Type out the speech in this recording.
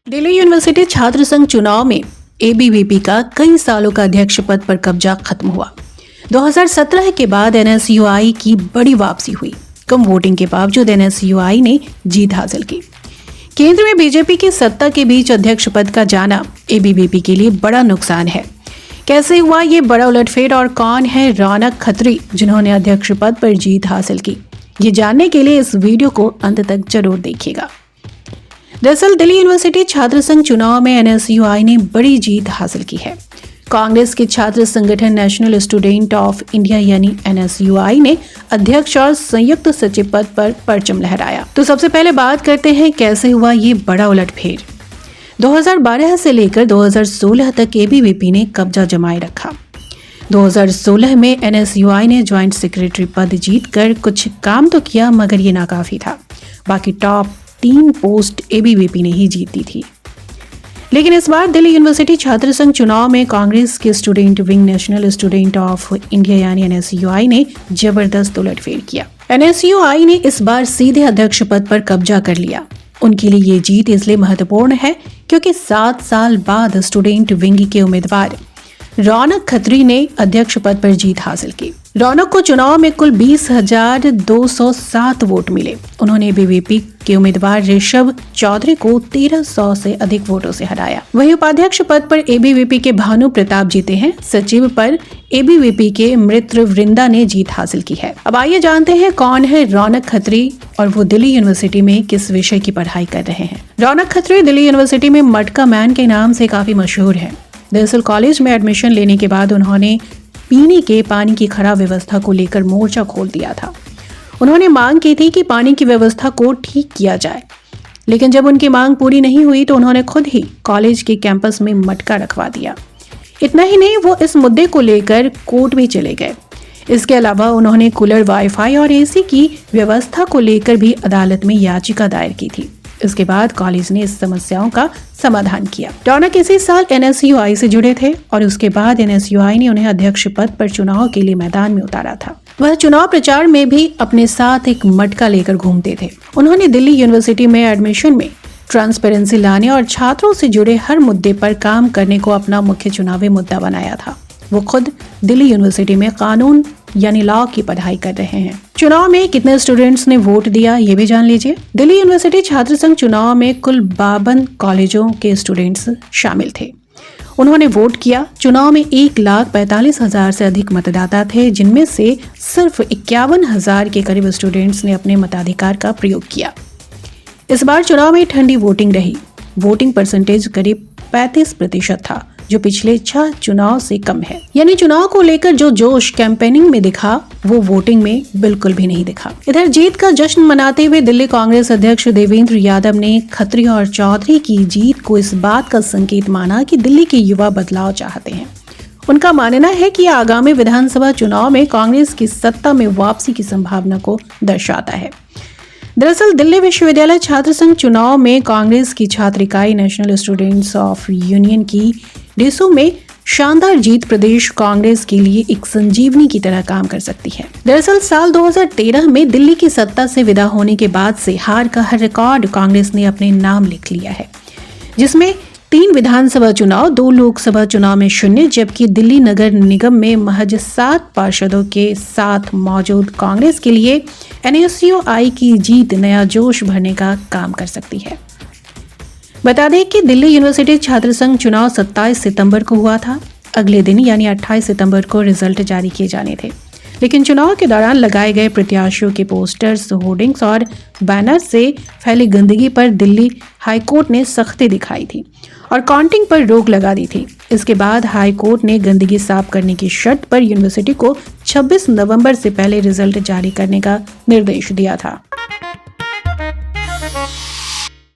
Delhi university छात्र संघ चुनाव में एबीवीपी का कई सालों का अध्यक्ष पद पर कब्जा खत्म हुआ। 2017 के बाद एनएसयूआई की बड़ी वापसी हुई। कम वोटिंग के बावजूद एनएसयूआई ने जीत हासिल की। केंद्र में बीजेपी की सत्ता के बीच अध्यक्ष पद का जाना एबीवीपी के लिए बड़ा नुकसान है। कैसे हुआ ये बड़ा उलटफेर और कौन है रौनक खत्री जिन्होंने अध्यक्ष पद पर जीत हासिल की, ये जानने के लिए इस वीडियो को अंत तक जरूर देखिएगा। दरअसल दिल्ली यूनिवर्सिटी छात्र संघ चुनाव में एनएसयूआई ने बड़ी जीत हासिल की है। कांग्रेस के छात्र संगठन नेशनल स्टूडेंट ऑफ इंडिया यानी एनएसयूआई ने अध्यक्ष और संयुक्त सचिव पद पर परचम लहराया। तो सबसे पहले बात करते हैं कैसे हुआ ये बड़ा उलटफेर। 2012 से लेकर 2016 तक एबीवीपी ने कब्जा जमाए रखा। 2016 में एनएसयूआई ने ज्वाइंट सेक्रेटरी पद जीतकर कुछ काम तो किया, मगर ये नाकाफी था। बाकी टॉप 3 पोस्ट एबीवीपी ने ही जीती थी। लेकिन इस बार दिल्ली यूनिवर्सिटी छात्र संघ चुनाव में कांग्रेस के student wing national student of India यानी एनएसयूआई ने जबरदस्त उलटफेर किया। एनएसयूआई ने इस बार सीधे अध्यक्ष पद पर कब्जा कर लिया। उनके लिए ये जीत इसलिए महत्वपूर्ण है क्योंकि 7 साल बाद स्टूडेंट विंग के उम्मीदवार रौनक खत्री ने अध्यक्ष पद पर जीत हासिल की। रौनक को चुनाव में कुल 20,207 वोट मिले। उन्होंने एबीवीपी के उम्मीदवार ऋषभ चौधरी को 1300 से अधिक वोटों से हराया। वहीं उपाध्यक्ष पद पर एबीवीपी के भानु प्रताप जीते हैं। सचिव पर एबीवीपी के मृत वृंदा ने जीत हासिल की है। अब आइए जानते हैं कौन है रौनक खत्री और वो दिल्ली यूनिवर्सिटी में किस विषय की पढ़ाई कर रहे हैं। रौनक खत्री दिल्ली यूनिवर्सिटी में मटका मैन के नाम से काफी मशहूर है। दरअसल कॉलेज में एडमिशन लेने के बाद उन्होंने पीने के पानी की खराब व्यवस्था को लेकर मोर्चा खोल दिया था। उन्होंने मांग की थी कि पानी की व्यवस्था को ठीक किया जाए, लेकिन जब उनकी मांग पूरी नहीं हुई तो उन्होंने खुद ही कॉलेज के कैंपस में मटका रखवा दिया। इतना ही नहीं, वो इस मुद्दे को लेकर कोर्ट में चले गए। इसके अलावा उन्होंने कूलर, वाईफाई और एसी की व्यवस्था को लेकर भी अदालत में याचिका दायर की थी। इसके बाद कॉलेज ने इस समस्याओं का समाधान किया। रौनक इसी साल एनएसयूआई से जुड़े थे और उसके बाद एनएसयूआई ने उन्हें अध्यक्ष पद पर चुनाव के लिए मैदान में उतारा था। वह चुनाव प्रचार में भी अपने साथ एक मटका लेकर घूमते थे। उन्होंने दिल्ली यूनिवर्सिटी में एडमिशन में ट्रांसपेरेंसी लाने और छात्रों से जुड़े हर मुद्दे पर काम करने को अपना मुख्य चुनावी मुद्दा बनाया था। वो खुद दिल्ली यूनिवर्सिटी में कानून यानी लॉ की पढ़ाई कर रहे हैं। चुनाव में कितने स्टूडेंट्स ने वोट दिया ये भी जान लीजिए। दिल्ली यूनिवर्सिटी छात्र संघ चुनाव में कुल 52 कॉलेजों के स्टूडेंट्स शामिल थे। उन्होंने वोट किया। चुनाव में 1,45,000 से अधिक मतदाता थे, जिनमें से सिर्फ 51,000 के करीब स्टूडेंट्स ने अपने मताधिकार का प्रयोग किया। इस बार चुनाव में ठंडी वोटिंग रही। वोटिंग परसेंटेज करीब 35% था, जो पिछले 6 चुनाव से कम है। यानी चुनाव को लेकर जो जोश कैंपेनिंग में दिखा वो वोटिंग में बिल्कुल भी नहीं दिखा। इधर जीत का जश्न मनाते हुए दिल्ली कांग्रेस अध्यक्ष देवेंद्र यादव ने खत्री और चौधरी की जीत को इस बात का संकेत माना कि दिल्ली के युवा बदलाव चाहते हैं। उनका मानना है कि आगामी विधानसभा चुनाव में कांग्रेस की सत्ता में वापसी की संभावना को दर्शाता है। दरअसल दिल्ली विश्वविद्यालय छात्र संघ चुनाव में कांग्रेस की छात्र इकाई नेशनल स्टूडेंट्स ऑफ यूनियन की डिसू में शानदार जीत प्रदेश कांग्रेस के लिए एक संजीवनी की तरह काम कर सकती है। दरअसल साल 2013 में दिल्ली की सत्ता से विदा होने के बाद से हार का हर रिकॉर्ड कांग्रेस ने अपने नाम लिख लिया है, जिसमें 3 विधानसभा चुनाव, 2 लोकसभा चुनाव में 0, जबकि दिल्ली नगर निगम में महज 7 पार्षदों के साथ मौजूद कांग्रेस के लिए एनएसयूआई की जीत नया जोश भरने का काम कर सकती है। बता दें कि दिल्ली यूनिवर्सिटी छात्र संघ चुनाव 27 सितंबर को हुआ था। अगले दिन यानी 28 सितंबर को रिजल्ट जारी किए जाने थे, लेकिन चुनाव के दौरान लगाए गए प्रत्याशियों के पोस्टर्स, होर्डिंग्स और बैनर से फैली गंदगी पर दिल्ली हाईकोर्ट ने सख्ती दिखाई थी और काउंटिंग पर रोक लगा दी थी। इसके बाद हाईकोर्ट ने गंदगी साफ करने की शर्त पर यूनिवर्सिटी को 26 नवंबर से पहले रिजल्ट जारी करने का निर्देश दिया था।